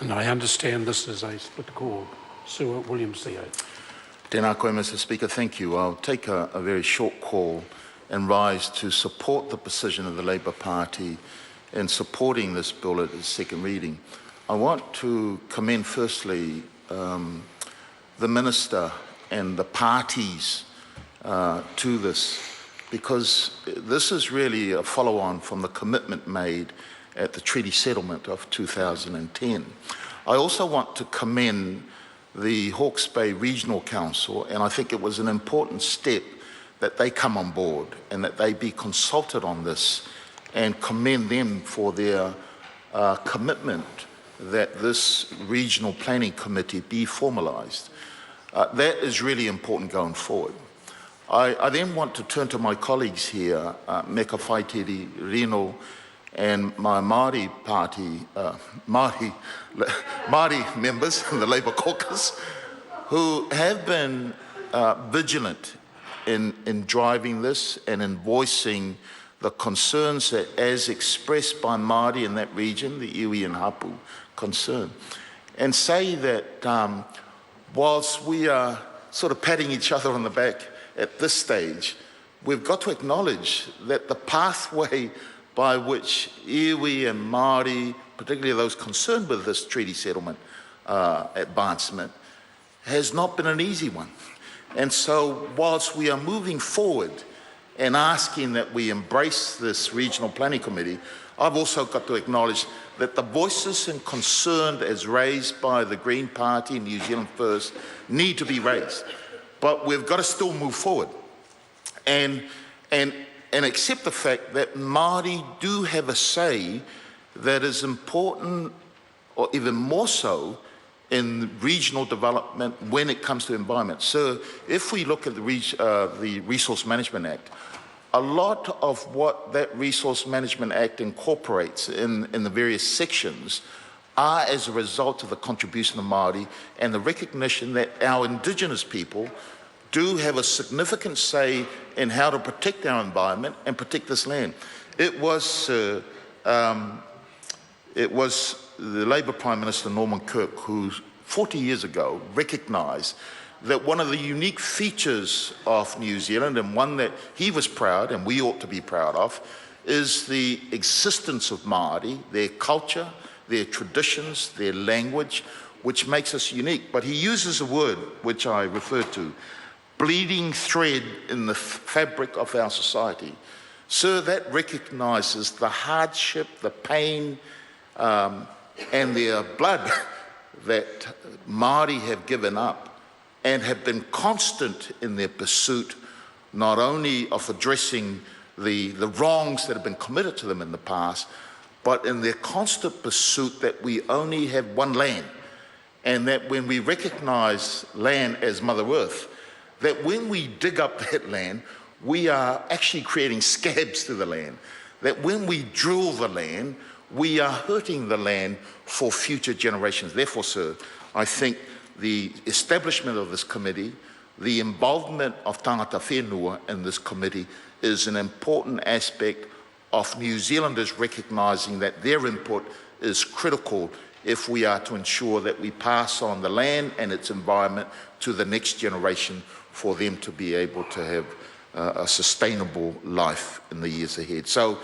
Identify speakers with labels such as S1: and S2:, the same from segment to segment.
S1: And I understand this is a split call. Sue Williams, CEO.
S2: Tēnā koe, Mr. Speaker. Thank you. I'll take a very short call and rise to support the position of the Labour Party in supporting this bill at its second reading. I want to commend firstly the Minister and the parties to this, because this is really a follow-on from the commitment made at the treaty settlement of 2010. I also want to commend the Hawke's Bay Regional Council, and I think it was an important step that they come on board and that they be consulted on this, and commend them for their commitment that this regional planning committee be formalised. That is really important going forward. I then want to turn to my colleagues here, Meka Whaitiri Reno, and my Māori Party, Māori members in the Labour caucus, who have been vigilant in driving this and in voicing the concerns that, as expressed by Māori in that region, the iwi and hapu concern, and say that whilst we are sort of patting each other on the back at this stage, we've got to acknowledge that the pathway by which iwi and Māori, particularly those concerned with this treaty settlement advancement, has not been an easy one. And so whilst we are moving forward and asking that we embrace this regional planning committee, I've also got to acknowledge that the voices and concern as raised by the Green Party and New Zealand First need to be raised. But we've got to still move forward and accept the fact that Māori do have a say that is important, or even more so, in regional development when it comes to environment. So if we look at the Resource Management Act, a lot of what that Resource Management Act incorporates in the various sections are as a result of the contribution of Māori and the recognition that our Indigenous people do have a significant say in how to protect our environment and protect this land. It was the Labour Prime Minister Norman Kirk who 40 years ago recognised that one of the unique features of New Zealand, and one that he was proud and we ought to be proud of, is the existence of Māori, their culture, their traditions, their language, which makes us unique. But he uses a word which I referred to, bleeding thread in the fabric of our society. So that recognises the hardship, the pain, and their blood that Māori have given up and have been constant in their pursuit, not only of addressing the wrongs that have been committed to them in the past, but in their constant pursuit that we only have one land, and that when we recognise land as Mother Earth, that when we dig up that land, we are actually creating scabs to the land, that when we drill the land, we are hurting the land for future generations. Therefore, sir, I think the establishment of this committee, the involvement of tangata whenua in this committee is an important aspect of New Zealanders recognising that their input is critical if we are to ensure that we pass on the land and its environment to the next generation for them to be able to have a sustainable life in the years ahead. So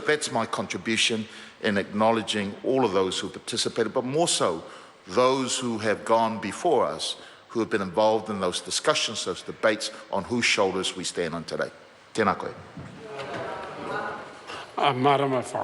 S2: that's my contribution in acknowledging all of those who participated, but more so those who have gone before us, who have been involved in those discussions, those debates on whose shoulders we stand on today. Tēnā koe.
S1: Marama